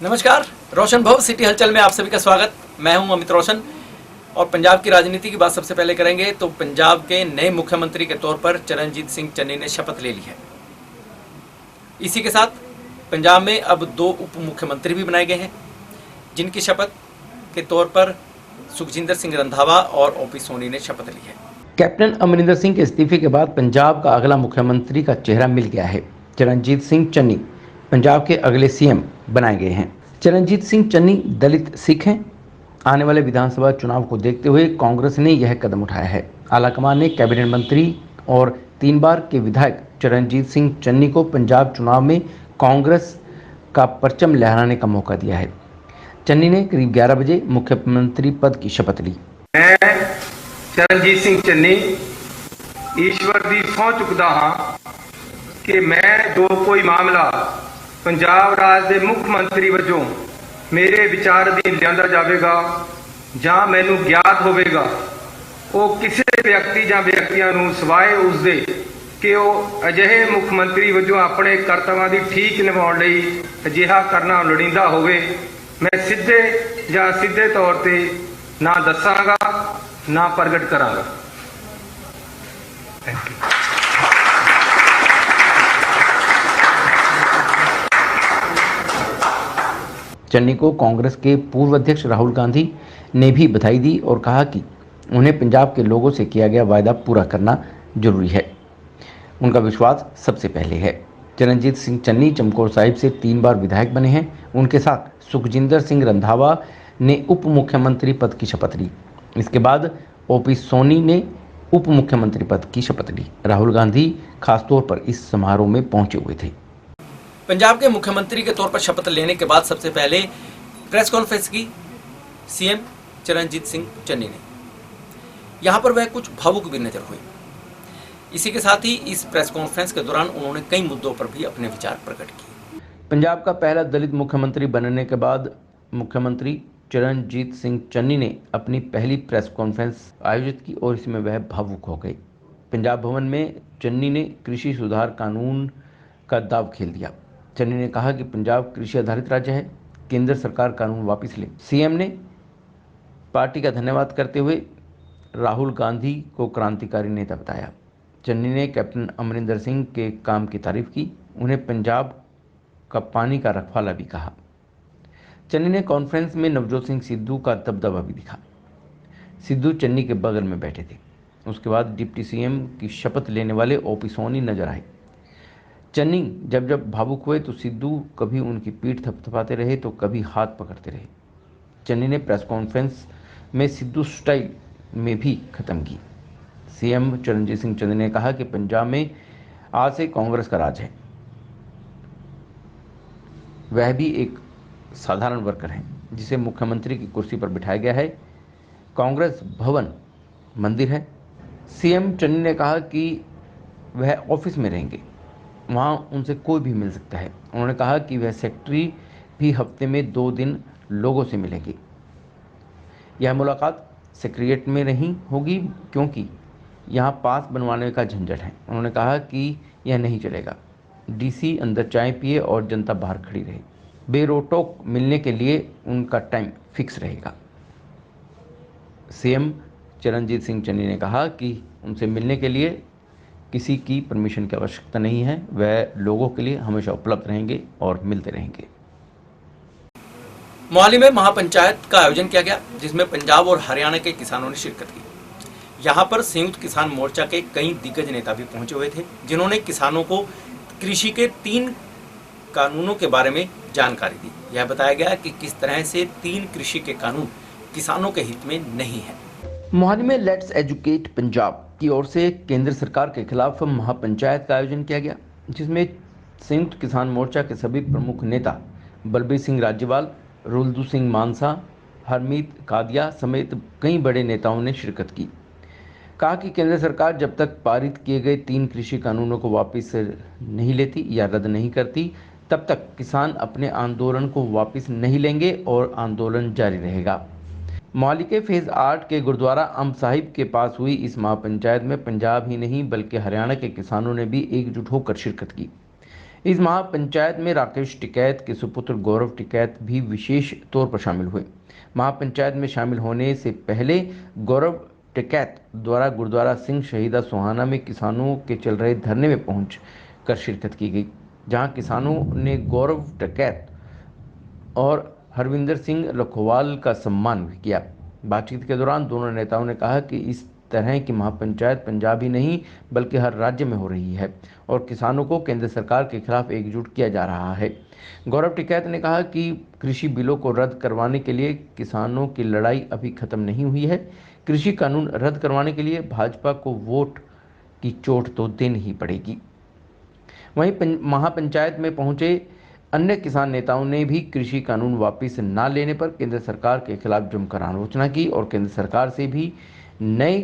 नमस्कार, रोशन भव सिटी हलचल में आप सभी का स्वागत। मैं हूं अमित रोशन और पंजाब की राजनीति की बात सबसे पहले करेंगे तो पंजाब के नए मुख्यमंत्री के तौर पर चरणजीत सिंह चन्नी ने शपथ ले ली है। इसी के साथ पंजाब में अब 2 उप मुख्यमंत्री भी बनाए गए हैं, जिनकी शपथ के तौर पर सुखजिंदर सिंह रंधावा और ओपी सोनी ने शपथ ली है। कैप्टन अमरिंदर सिंह के इस्तीफे के बाद पंजाब का अगला मुख्यमंत्री का चेहरा मिल गया है। चरणजीत सिंह चन्नी पंजाब के अगले सीएम बनाए गए हैं। चरणजीत सिंह चन्नी दलित सिख हैं। आने वाले विधानसभा चुनाव को देखते हुए कांग्रेस ने यह कदम उठाया है। आलाकमान ने कैबिनेट मंत्री और 3 बार के विधायक चरणजीत सिंह चन्नी को पंजाब चुनाव में कांग्रेस का परचम लहराने का मौका दिया है। चन्नी ने करीब 11 बजे मुख्यमंत्री पद की शपथ ली। मैं चरणजीत सिंह चन्नी ईश्वर की सौं चुकता हाँ कि मैं जो कोई मामला पंजाब राज के मुख्यमंत्री वजों मेरे विचार अधीन लिया जाएगा ਜਾਂ ਮੈਨੂੰ ज्ञात होगा वो किसी व्यक्ति ਜਾਂ ਵਿਅਕਤੀਆਂ ਨੂੰ ਸਿਵਾਏ ਉਸਦੇ कि ਉਹ ਅਜਿਹੇ ਮੁੱਖ ਮੰਤਰੀ ਵਜੋਂ ਆਪਣੇ ਕਰਤੱਵਾਂ ਦੀ ਠੀਕ ਨਿਭਾਉਣ ਲਈ ਅਜਿਹਾ ਕਰਨਾ ਲੋੜੀਂਦਾ ਹੋਵੇ मैं सीधे ਜਾਂ सीधे तौर ਤੇ ना दसांगा ना प्रगट करांगा। Thank you. चन्नी को कांग्रेस के पूर्व अध्यक्ष राहुल गांधी ने भी बधाई दी और कहा कि उन्हें पंजाब के लोगों से किया गया वायदा पूरा करना जरूरी है। उनका विश्वास सबसे पहले है। चरणजीत सिंह चन्नी चमकौर साहिब से 3 बार विधायक बने हैं। उनके साथ सुखजिंदर सिंह रंधावा ने उप मुख्यमंत्री पद की शपथ ली। इसके बाद ओपी सोनी ने उप मुख्यमंत्री पद की शपथ ली। राहुल गांधी खासतौर पर इस समारोह में पहुंचे हुए थे। पंजाब के मुख्यमंत्री के तौर पर शपथ लेने के बाद सबसे पहले प्रेस कॉन्फ्रेंस की सीएम चरणजीत सिंह चन्नी ने। यहां पर वह कुछ भावुक भी नजर हुए। इसी के साथ ही इस प्रेस कॉन्फ्रेंस के दौरान उन्होंने कई मुद्दों पर भी अपने विचार प्रकट किए। पंजाब का पहला दलित मुख्यमंत्री बनने के बाद मुख्यमंत्री चरणजीत सिंह चन्नी ने अपनी पहली प्रेस कॉन्फ्रेंस आयोजित की और इसमें वह भावुक हो गए। पंजाब भवन में चन्नी ने कृषि सुधार कानून का दाव खेल दिया। चन्नी ने कहा कि पंजाब कृषि आधारित राज्य है, केंद्र सरकार कानून वापस ले। सीएम ने पार्टी का धन्यवाद करते हुए राहुल गांधी को क्रांतिकारी नेता बताया। चन्नी ने कैप्टन अमरिंदर सिंह के काम की तारीफ की। उन्हें पंजाब का पानी का रखवाला भी कहा। चन्नी ने कॉन्फ्रेंस में नवजोत सिंह सिद्धू का दबदबा भी दिखा। सिद्धू चन्नी के बगल में बैठे थे। उसके बाद डिप्टी सीएम की शपथ लेने वाले ओपी सोनी नजर आए। चन्नी जब जब भावुक हुए तो सिद्धू कभी उनकी पीठ थपथपाते रहे तो कभी हाथ पकड़ते रहे। चन्नी ने प्रेस कॉन्फ्रेंस में सिद्धू स्टाइल में भी खत्म की। सीएम चरणजीत सिंह चन्नी ने कहा कि पंजाब में आज से कांग्रेस का राज है। वह भी एक साधारण वर्कर है जिसे मुख्यमंत्री की कुर्सी पर बिठाया गया है। कांग्रेस भवन मंदिर है। सीएम चन्नी ने कहा कि वह ऑफिस में रहेंगे, वहाँ उनसे कोई भी मिल सकता है। उन्होंने कहा कि वह सेक्रेटरी भी हफ्ते में 2 दिन लोगों से मिलेंगे। यह मुलाकात सेक्रेटरीट में नहीं होगी क्योंकि यहाँ पास बनवाने का झंझट है। उन्होंने कहा कि यह नहीं चलेगा। डीसी अंदर चाय पिए और जनता बाहर खड़ी रहे। बेरोक मिलने के लिए उनका टाइम फिक्स रहेगा। सीएम चरणजीत सिंह चन्नी ने कहा कि उनसे मिलने के लिए किसी की परमिशन की आवश्यकता नहीं है। वह लोगों के लिए हमेशा उपलब्ध रहेंगे और मिलते रहेंगे। मोहाली में महापंचायत का आयोजन किया गया, जिसमें पंजाब और हरियाणा के किसानों ने शिरकत की। यहां पर संयुक्त किसान मोर्चा के कई दिग्गज नेता भी पहुंचे हुए थे, जिन्होंने किसानों को कृषि के 3 कानूनों के बारे में जानकारी दी। यह बताया गया कि किस तरह से 3 कृषि के कानून किसानों के हित में नहीं है। मोहाली में लेट्स एजुकेट पंजाब की ओर से केंद्र सरकार के खिलाफ महापंचायत का आयोजन किया गया, जिसमें संयुक्त किसान मोर्चा के सभी प्रमुख नेता बलबीर सिंह राज्यपाल, रुलदू सिंह मानसा, हरमीत कादिया समेत कई बड़े नेताओं ने शिरकत की। कहा कि केंद्र सरकार जब तक पारित किए गए 3 कृषि कानूनों को वापस नहीं लेती या रद्द नहीं करती, तब तक किसान अपने आंदोलन को वापस नहीं लेंगे और आंदोलन जारी रहेगा। मोहाली के फेज़ 8 के गुरुद्वारा अंब साहिब के पास हुई इस महापंचायत में पंजाब ही नहीं बल्कि हरियाणा के किसानों ने भी एकजुट होकर शिरकत की। इस महापंचायत में राकेश टिकैत के सुपुत्र गौरव टिकैत भी विशेष तौर पर शामिल हुए। महापंचायत में शामिल होने से पहले गौरव टिकैत द्वारा गुरुद्वारा सिंह शहीदा सोहाना में किसानों के चल रहे धरने में पहुंच कर शिरकत की गई, जहां किसानों ने गौरव टिकैत और हरविंदर सिंह लखोवाल का सम्मान भी किया। बातचीत के दौरान दोनों नेताओं ने कहा कि इस तरह की महापंचायत पंजाब ही नहीं बल्कि हर राज्य में हो रही है और किसानों को केंद्र सरकार के खिलाफ एकजुट किया जा रहा है। गौरव टिकैत ने कहा कि कृषि बिलों को रद्द करवाने के लिए किसानों की लड़ाई अभी खत्म नहीं हुई है। कृषि कानून रद्द करवाने के लिए भाजपा को वोट की चोट तो देनी ही पड़ेगी। वहीं महापंचायत में पहुंचे अन्य किसान नेताओं ने भी कृषि कानून वापस न लेने पर केंद्र सरकार के खिलाफ जमकर आलोचना की और केंद्र सरकार से भी नए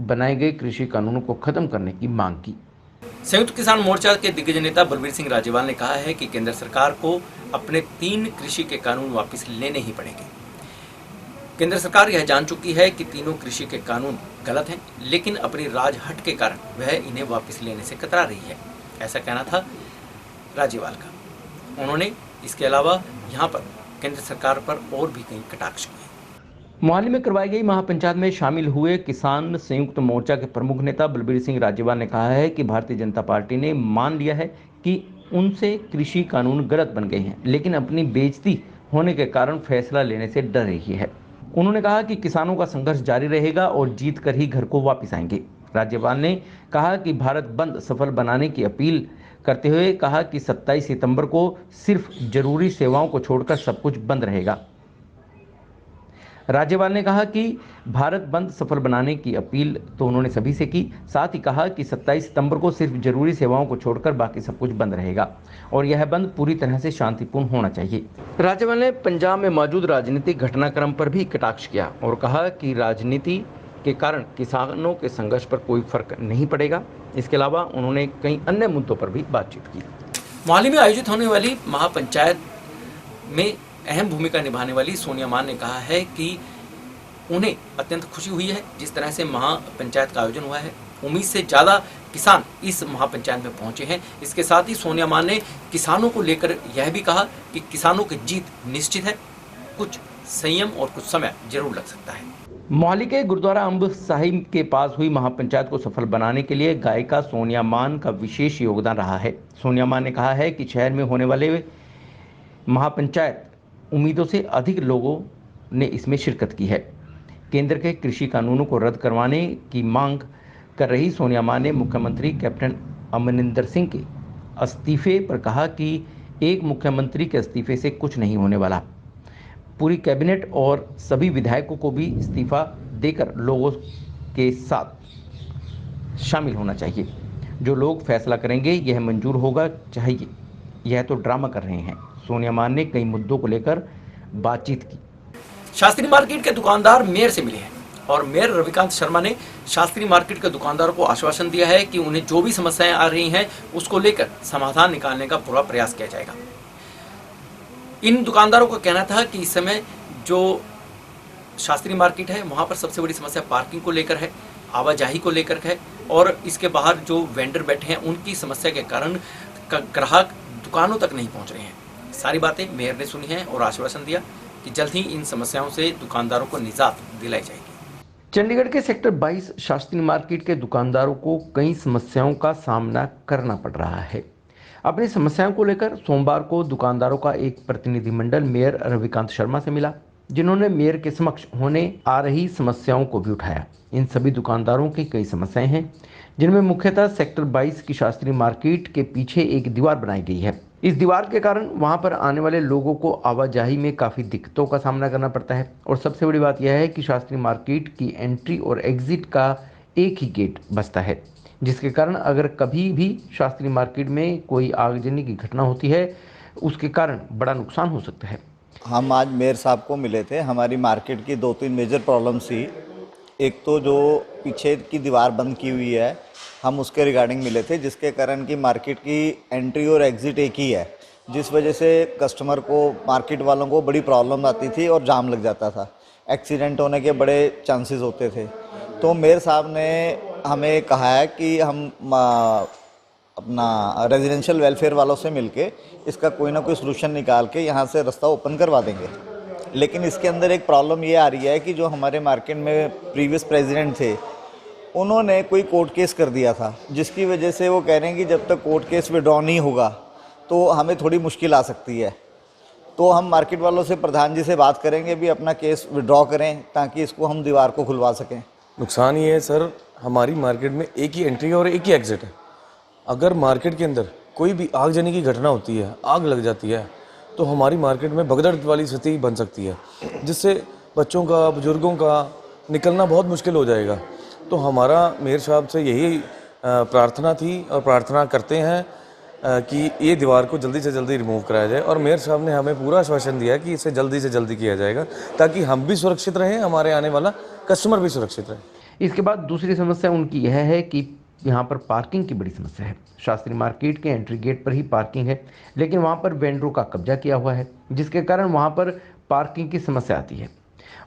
बनाए गए कृषि कानूनों को खत्म करने की मांग की। संयुक्त किसान मोर्चा के दिग्गज नेता बलबीर सिंह राजेवाल ने कहा है कि केंद्र सरकार को अपने 3 कृषि के कानून वापस लेने ही पड़ेंगे। केंद्र सरकार यह जान चुकी है कि तीनों कृषि के कानून गलत हैं, लेकिन अपनी राजहट के कारण वह इन्हें वापस लेने से कतरा रही है, ऐसा कहना था राजेवाल का। उन्होंने इसके अलावा यहाँ पर केंद्र सरकार पर और भी कई कटाक्ष किए। मोहाली में करवाई गई महापंचायत में शामिल हुए किसान संयुक्त मोर्चा के प्रमुख नेता बलबीर सिंह राजेवाल ने कहा है कि भारतीय जनता पार्टी ने मान लिया है कि उनसे कृषि कानून गलत बन गए हैं, लेकिन अपनी बेइज्जती होने के कारण फैसला लेने से डर रही है। उन्होंने कहा कि किसानों का संघर्ष जारी रहेगा और जीत कर ही घर को वापस आएंगे। राज्यपाल ने कहा कि भारत बंद सफल बनाने की अपील करते हुए कहा कि 27 सितंबर को सिर्फ जरूरी सेवाओं को छोड़कर सब कुछ बंद रहेगा। राज्यपाल ने कहा कि भारत बंद सफल बनाने की अपील तो उन्होंने सभी से की, साथ ही कहा कि 27 सितंबर को सिर्फ जरूरी सेवाओं को छोड़कर बाकी सब कुछ बंद रहेगा और यह बंद पूरी तरह से शांतिपूर्ण होना चाहिए। राज्यपाल ने पंजाब में मौजूद राजनीतिक घटनाक्रम पर भी कटाक्ष किया और कहा कि राजनीति के कारण किसानों के संघर्ष पर कोई फर्क नहीं पड़ेगा। इसके अलावा उन्होंने कई अन्य मुद्दों पर भी बातचीत की। मोहाली में आयोजित होने वाली महापंचायत में अहम भूमिका निभाने वाली सोनिया मान ने कहा है कि उन्हें अत्यंत खुशी हुई है जिस तरह से महापंचायत का आयोजन हुआ है। उम्मीद से ज़्यादा किसान इस महापंचायत में पहुंचे हैं। इसके साथ ही सोनिया मान ने किसानों को लेकर यह भी कहा कि किसानों की जीत निश्चित है, कुछ संयम और कुछ समय जरूर लग सकता है। मोहाली के गुरुद्वारा अम्ब साहिब के पास हुई महापंचायत को सफल बनाने के लिए गायिका सोनिया मान का विशेष योगदान रहा है। सोनिया मान ने कहा है कि शहर में होने वाले महापंचायत उम्मीदों से अधिक लोगों ने इसमें शिरकत की है। केंद्र के कृषि कानूनों को रद्द करवाने की मांग कर रही सोनिया मान ने मुख्यमंत्री कैप्टन अमरिंदर सिंह के इस्तीफे पर कहा कि एक मुख्यमंत्री के इस्तीफे से कुछ नहीं होने वाला। पूरी कैबिनेट और सभी विधायकों को भी इस्तीफा देकर लोगों के साथ शामिल होना चाहिए। जो लोग फैसला करेंगे यह मंजूर होगा चाहिए, यह तो ड्रामा कर रहे हैं। सोनिया मान ने कई मुद्दों को लेकर बातचीत की। शास्त्री मार्केट के दुकानदार मेयर से मिले हैं और मेयर रविकांत शर्मा ने शास्त्री मार्केट के दुकानदारों को आश्वासन दिया है कि उन्हें जो भी समस्याएं आ रही हैं उसको लेकर समाधान निकालने का पूरा प्रयास किया जाएगा। इन दुकानदारों का कहना था कि इस समय जो शास्त्री मार्केट है वहां पर सबसे बड़ी समस्या पार्किंग को लेकर है, आवाजाही को लेकर है और इसके बाहर जो वेंडर बैठे हैं उनकी समस्या के कारण ग्राहक दुकानों तक नहीं पहुंच रहे हैं। सारी बातें मेयर ने सुनी हैं और आश्वासन दिया कि जल्द ही इन समस्याओं से दुकानदारों को निजात दिलाई जाएगी। चंडीगढ़ के सेक्टर 22 शास्त्री मार्केट के दुकानदारों को कई समस्याओं का सामना करना पड़ रहा है। अपनी समस्याओं को लेकर सोमवार को दुकानदारों का एक प्रतिनिधिमंडल मेयर रविकांत शर्मा से मिला, जिन्होंने मेयर के समक्ष होने आ रही समस्याओं को भी उठाया। इन सभी दुकानदारों की कई समस्याएं हैं, जिनमें मुख्यतः सेक्टर 22 की शास्त्री मार्केट के पीछे एक दीवार बनाई गई है। इस दीवार के कारण वहां पर आने वाले लोगों को आवाजाही में काफ़ी दिक्कतों का सामना करना पड़ता है और सबसे बड़ी बात यह है कि शास्त्री मार्केट की एंट्री और एग्जिट का एक ही गेट बचता है, जिसके कारण अगर कभी भी शास्त्री मार्केट में कोई आगजनी की घटना होती है उसके कारण बड़ा नुकसान हो सकता है। हम आज मेयर साहब को मिले थे। हमारी मार्केट की 2-3 मेजर प्रॉब्लम्स थी। एक तो जो पीछे की दीवार बंद की हुई है, हम उसके रिगार्डिंग मिले थे, जिसके कारण की मार्केट की एंट्री और एग्ज़िट एक ही है, जिस वजह से कस्टमर को, मार्केट वालों को बड़ी प्रॉब्लम आती थी और जाम लग जाता था। एक्सीडेंट होने के बड़े चांसेस होते थे। तो मेयर साहब ने हमें कहा है कि हम अपना रेजिडेंशियल वेलफेयर वालों से मिलके इसका कोई ना कोई सोल्यूशन निकाल के यहाँ से रास्ता ओपन करवा देंगे। लेकिन इसके अंदर एक प्रॉब्लम ये आ रही है कि जो हमारे मार्केट में प्रीवियस प्रेसिडेंट थे, उन्होंने कोई कोर्ट केस कर दिया था, जिसकी वजह से वो कह रहे हैं कि जब तक कोर्ट केस विड्रॉ नहीं होगा तो हमें थोड़ी मुश्किल आ सकती है। तो हम मार्केट वालों से प्रधान जी से बात करेंगे भी अपना केस विड्रॉ करें ताकि इसको हम दीवार को खुलवा सकें। नुकसान ये है सर, हमारी मार्केट में एक ही एंट्री है और एक ही एग्जिट है। अगर मार्केट के अंदर कोई भी आगजनी की घटना होती है, आग लग जाती है, तो हमारी मार्केट में भगदड़ वाली स्थिति बन सकती है, जिससे बच्चों का, बुजुर्गों का निकलना बहुत मुश्किल हो जाएगा। तो हमारा मेयर साहब से यही प्रार्थना थी और प्रार्थना करते हैं कि ये दीवार को जल्दी से जल्दी रिमूव कराया जाए, और मेयर साहब ने हमें पूरा आश्वासन दिया कि इसे जल्दी से जल्दी किया जाएगा ताकि हम भी सुरक्षित रहें, हमारे आने वाला कस्टमर भी सुरक्षित रहे। इसके बाद दूसरी समस्या उनकी यह है कि यहाँ पर पार्किंग की बड़ी समस्या है। शास्त्री मार्केट के एंट्री गेट पर ही पार्किंग है, लेकिन वहाँ पर वेंडरों का कब्जा किया हुआ है, जिसके कारण वहाँ पर पार्किंग की समस्या आती है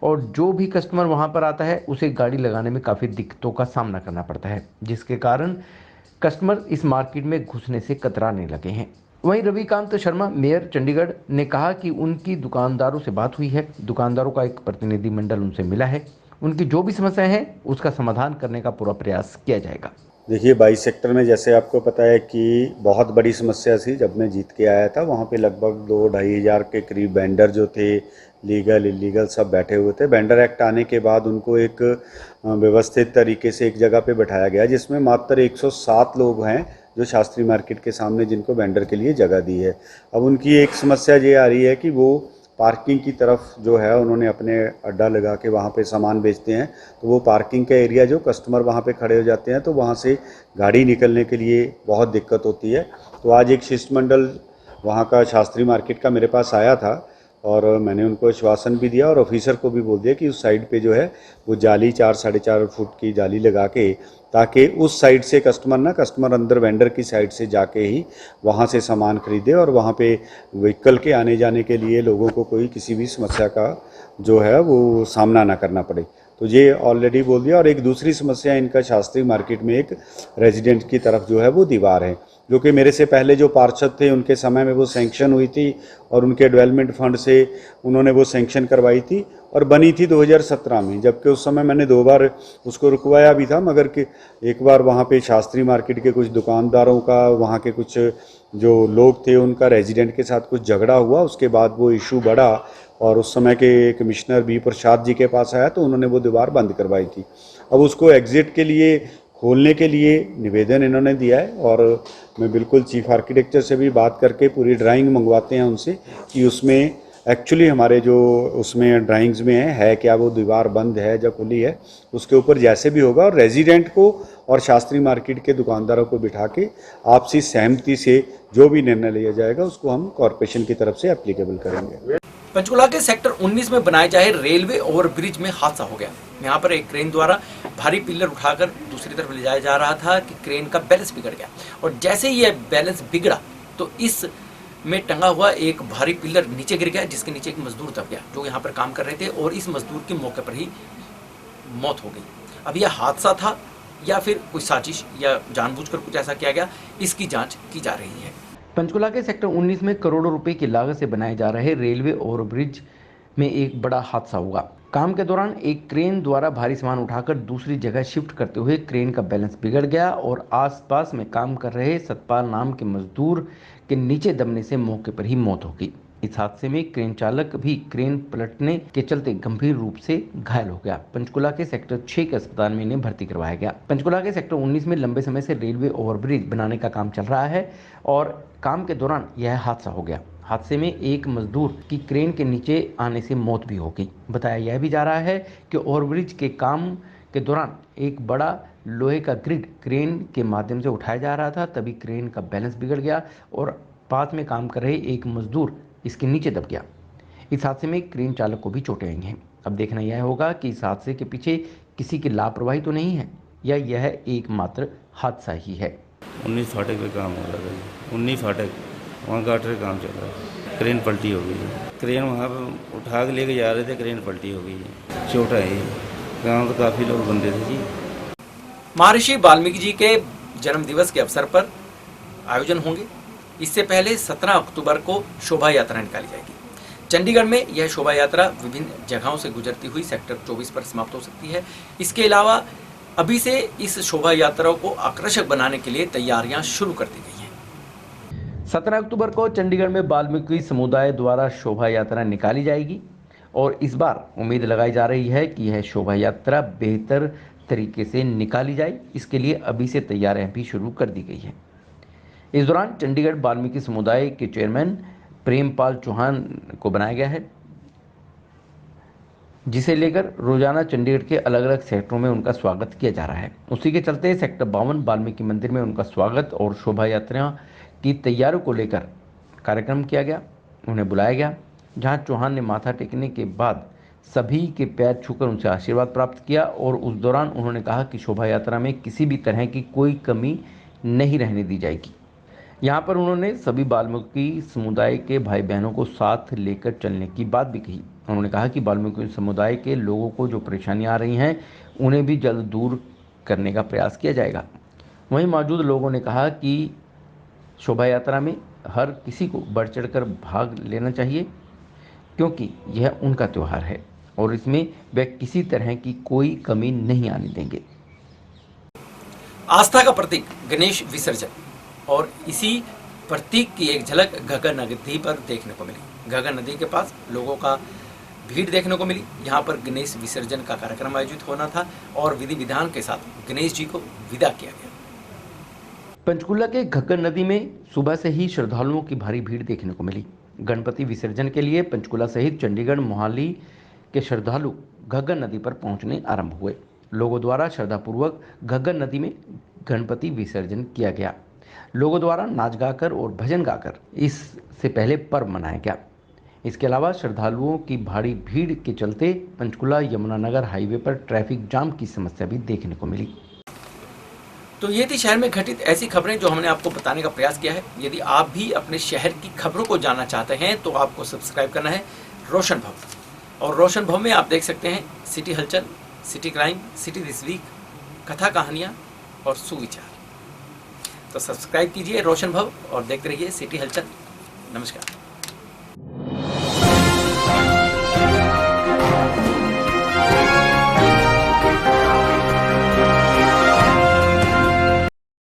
और जो भी कस्टमर वहाँ पर आता है उसे गाड़ी लगाने में काफ़ी दिक्कतों का सामना करना पड़ता है, जिसके कारण कस्टमर इस मार्केट में घुसने से कतराने लगे हैं। वहीं रविकांत शर्मा, मेयर चंडीगढ़, ने कहा कि उनकी दुकानदारों से बात हुई है, दुकानदारों का एक प्रतिनिधिमंडल उनसे मिला है, उनकी जो भी समस्याएं हैं उसका समाधान करने का पूरा प्रयास किया जाएगा। देखिए 22 सेक्टर में जैसे आपको पता है कि बहुत बड़ी समस्या थी। जब मैं जीत के आया था वहाँ पे लगभग 2-2.5 हज़ार के करीब वेंडर जो थे, लीगल इलीगल सब बैठे हुए थे। वेंडर एक्ट आने के बाद उनको एक व्यवस्थित तरीके से एक जगह पे बैठाया गया, जिसमें मात्र 107 लोग हैं जो शास्त्री मार्केट के सामने जिनको वेंडर के लिए जगह दी है। अब उनकी एक समस्या ये आ रही है कि वो पार्किंग की तरफ जो है उन्होंने अपने अड्डा लगा के वहाँ पे सामान बेचते हैं, तो वो पार्किंग का एरिया जो कस्टमर वहाँ पे खड़े हो जाते हैं तो वहाँ से गाड़ी निकलने के लिए बहुत दिक्कत होती है। तो आज एक शिष्टमंडल वहाँ का शास्त्री मार्केट का मेरे पास आया था और मैंने उनको आश्वासन भी दिया और ऑफिसर को भी बोल दिया कि उस साइड पे जो है वो जाली 4-4.5 फुट की जाली लगा के, ताकि उस साइड से कस्टमर अंदर वेंडर की साइड से जाके ही वहाँ से सामान खरीदे और वहाँ पे व्हीकल के आने जाने के लिए लोगों को कोई किसी भी समस्या का जो है वो सामना ना करना पड़े। तो ये ऑलरेडी बोल दिया। और एक दूसरी समस्या इनका शास्त्री मार्केट में एक रेजिडेंट की तरफ जो है वो दीवार है, जो कि मेरे से पहले जो पार्षद थे उनके समय में वो सैंक्शन हुई थी और उनके डेवलपमेंट फंड से उन्होंने वो सैंक्शन करवाई थी और बनी थी 2017 में, जबकि उस समय मैंने 2 बार उसको रुकवाया भी था, मगर कि एक बार वहाँ पे शास्त्री मार्केट के कुछ दुकानदारों का, वहाँ के कुछ जो लोग थे उनका रेजिडेंट के साथ कुछ झगड़ा हुआ, उसके बाद वो इशू बढ़ा और उस समय के कमिश्नर बी प्रसाद जी के पास आया तो उन्होंने वो दीवार बंद करवाई थी। अब उसको एग्जिट के लिए खोलने के लिए निवेदन इन्होंने दिया है और मैं बिल्कुल चीफ आर्किटेक्चर से भी बात करके पूरी ड्राइंग मंगवाते हैं उनसे कि उसमें एक्चुअली हमारे जो उसमें ड्राइंग्स में है क्या वो दीवार बंद है या खुली है, उसके ऊपर जैसे भी होगा और रेजिडेंट को और शास्त्री मार्केट के दुकानदारों को बिठा के आपसी सहमति से जो भी निर्णय लिया जाएगा उसको हम कॉर्पोरेशन की तरफ से एप्लीकेबल करेंगे। पंचकुला के सेक्टर 19 में बनाए जाए रेलवे ओवरब्रिज में हादसा हो गया। यहाँ पर एक क्रेन द्वारा भारी पिलर उठाकर दूसरी तरफ ले जाया जा रहा था कि क्रेन का बैलेंस बिगड़ गया और जैसे ही यह बैलेंस बिगड़ा तो इस में टंगा हुआ एक भारी पिलर नीचे गिर गया, जिसके नीचे एक मजदूर दब गया जो यहाँ पर काम कर रहे थे और इस मजदूर की मौके पर ही मौत हो गई। अब यह हादसा था या फिर कोई साजिश या जानबूझकर कुछ ऐसा किया गया, इसकी जांच की जा रही है। पंचकुला के सेक्टर 19 में करोड़ों रुपए की लागत से बनाए जा रहे रेलवे ओवरब्रिज में एक बड़ा हादसा हुआ। काम के दौरान एक क्रेन द्वारा भारी सामान उठाकर दूसरी जगह शिफ्ट करते हुए क्रेन का बैलेंस बिगड़ गया और आसपास में काम कर रहे सतपाल नाम के मजदूर के नीचे दबने से मौके पर ही मौत हो गई। इस हादसे में क्रेन चालक भी क्रेन पलटने के चलते गंभीर रूप से घायल हो गया। पंचकुला के सेक्टर 6 के अस्पताल में इन्हें भर्ती करवाया गया। पंचकुला के सेक्टर 19 में लंबे समय से रेलवे ओवरब्रिज बनाने का काम चल रहा है और काम के दौरान यह हादसा हो गया। हादसे में एक मजदूर की क्रेन के नीचे आने से मौत भी हो गई। बताया यह भी जा रहा है कि ओवरब्रिज के काम के दौरान एक बड़ा लोहे का ग्रिड क्रेन के माध्यम से उठाया जा रहा था, तभी क्रेन का बैलेंस बिगड़ गया और पास में काम कर रहे एक मजदूर इसके नीचे दब गया। इस हादसे में क्रेन चालक को भी चोटें आई हैं। अब देखना यह होगा कि इस हादसे के पीछे किसी की लापरवाही तो नहीं है या यह एकमात्र हादसा ही है। 19 फाटक पे काम हो रहा था, 19 फाटक वहाँ गाटर काम चल रहा है, क्रेन पलटी हो गई है। क्रेन वहाँ पर उठा के लेके जा रहे थे, क्रेन पलटी हो गई है, चोट आई। गाँव तो काफ़ी लोग बंदे थे जी। महर्षि वाल्मीकि जी के जन्म दिवस के अवसर पर आयोजन होंगे। इससे पहले 17 अक्टूबर को शोभा यात्रा निकाली जाएगी। चंडीगढ़ में यह शोभा यात्रा विभिन्न जगहों से गुजरती हुई सेक्टर 24 पर समाप्त हो सकती है। इसके अलावा अभी से इस शोभा यात्रा को आकर्षक बनाने के लिए तैयारियां शुरू कर दी गई हैं। 17 अक्टूबर को चंडीगढ़ में वाल्मीकि समुदाय द्वारा शोभा यात्रा निकाली जाएगी और इस बार उम्मीद लगाई जा रही है कि यह शोभा यात्रा बेहतर तरीके से निकाली जाए। इसके लिए अभी से तैयारियां भी शुरू कर दी गई है। इस दौरान चंडीगढ़ वाल्मीकि समुदाय के चेयरमैन प्रेमपाल चौहान को बनाया गया है, जिसे लेकर रोजाना चंडीगढ़ के अलग अलग सेक्टरों में उनका स्वागत किया जा रहा है। उसी के चलते सेक्टर 52 वाल्मीकि मंदिर में उनका स्वागत और शोभा यात्रा की तैयारियों को लेकर कार्यक्रम किया गया, उन्हें बुलाया गया, जहां चौहान ने माथा टेकने के बाद सभी के पैर छूकर उनसे आशीर्वाद प्राप्त किया और उस दौरान उन्होंने कहा कि शोभा यात्रा में किसी भी तरह की कोई कमी नहीं रहने दी जाएगी। यहाँ पर उन्होंने सभी वाल्मीकि समुदाय के भाई बहनों को साथ लेकर चलने की बात भी कही। उन्होंने कहा कि वाल्मीकि समुदाय के लोगों को जो परेशानियाँ आ रही हैं उन्हें भी जल्द दूर करने का प्रयास किया जाएगा। वहीं मौजूद लोगों ने कहा कि शोभा यात्रा में हर किसी को बढ़ चढ़कर भाग लेना चाहिए, क्योंकि यह उनका त्यौहार है और इसमें वे किसी तरह की कोई कमी नहीं आने देंगे। आस्था का प्रतीक गणेश विसर्जन और इसी प्रतीक की एक झलक घग्गर नदी पर देखने को मिली। घग्गर नदी के पास लोगों का भीड़ देखने को मिली। यहाँ पर गणेश विसर्जन का कार्यक्रम आयोजित होना था और विधि विधान के साथ गणेश जी को विदा किया गया। पंचकुला के घग्गर नदी में सुबह से ही श्रद्धालुओं की भारी भीड़ देखने को मिली। गणपति विसर्जन के लिए पंचकुला सहित चंडीगढ़ मोहाली के श्रद्धालु घग्गर नदी पर पहुंचने आरंभ हुए। लोगों द्वारा श्रद्धापूर्वक घग्गर नदी में गणपति विसर्जन किया गया। लोगों द्वारा नाच गाकर और भजन गाकर इससे पहले पर्व मनाया गया। इसके अलावा श्रद्धालुओं की भारी भीड़ के चलते पंचकुला यमुनानगर हाईवे पर ट्रैफिक जाम की समस्या भी देखने को मिली। तो ये थी शहर में घटित ऐसी खबरें जो हमने आपको बताने का प्रयास किया है। यदि आप भी अपने शहर की खबरों को जानना चाहते हैं तो आपको सब्सक्राइब करना है रोशन भव। और रोशन भव में आप देख सकते हैं सिटी हलचल, city crime, city this week, कथा कहानियाँ और सुविचार। तो सब्सक्राइब कीजिए रोशन भव और देखते रहिए सिटी हलचल। नमस्कार।